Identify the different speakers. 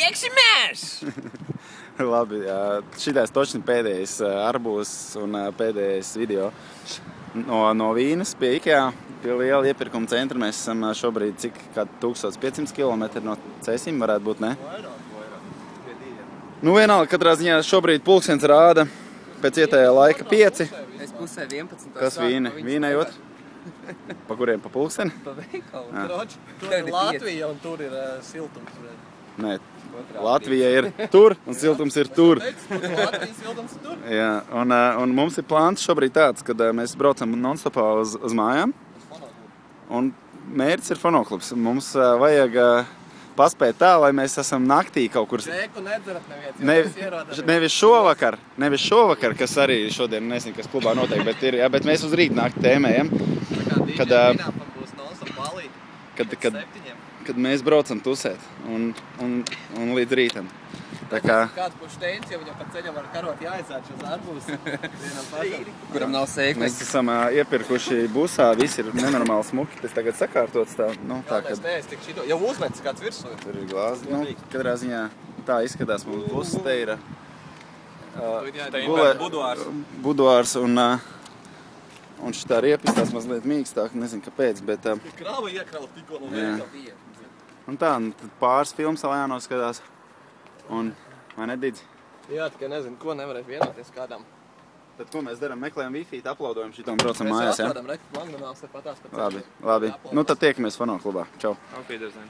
Speaker 1: tieksimies!
Speaker 2: Labi, šitais točni pēdējais arbūs un pēdējais video no Vīnes pie Ikea, pie liela iepirkuma centra. Mēs esam šobrīd cik kā 1500 km no Cēsim, varētu būt, ne? Nu vienalga, katrā ziņā šobrīd pulkstens rāda pēc ietējā laika 5.
Speaker 1: Es pusē 11.
Speaker 2: Kas Vīne? Vīnai otru? Pa kuriem? Pa pulksteni?
Speaker 1: Pa veikalu.
Speaker 3: Droši, tur ir Latvija un tur ir siltums.
Speaker 2: Nē, Latvija ir tur un siltums ir tur.
Speaker 3: Latvijas siltums ir tur?
Speaker 2: Jā, un mums ir plāns šobrīd tāds, kad mēs braucam non-stopā uz mājām. Un mērķis ir fonoklubs. Mums vajag paspēt tā, lai mēs esam naktī kaut kur...
Speaker 3: Džeku nedzerat neviens,
Speaker 2: Nevis šovakar, kas arī šodien, nezinu, kas klubā notiek, bet mēs uz rīt nakti tēmējam. Kad mēs braucam tusēt un līdz rītam. Tā kā...
Speaker 3: Kāds būs steins, ja viņam pa ceļam var karot jāizsāc šos arbūs.
Speaker 1: Kuram nav sēklis.
Speaker 2: Mēs esam iepirkuši busā, viss ir nenormāli smuki. Tas tagad sakārtots tā, nu tā, kad...
Speaker 3: Jau uzmetis kāds virsū.
Speaker 2: Tur ir glāzi. Nu, katrā ziņā tā izskatās mums buss. Te ir buduārs un šitā riepis tās mazliet mīkstāk, nezinu kāpēc, bet...
Speaker 3: Krava iekrauta tikko no veikala.
Speaker 2: Un tā, tad pāris filmas vēl jānoskatās. Un, vai nedīdz?
Speaker 3: Jā, tikai nezinu, ko nevarēs vienoties kādām.
Speaker 2: Tad ko mēs darām? Meklējam Wi-Fi, uploadojam šito un braucam mājās, ja?
Speaker 3: Mēs atrodam Magnumāls, patās pat.
Speaker 2: Labi. Nu tad tiekamies fonoklubā. Čau.
Speaker 1: Auf Wiedersehen.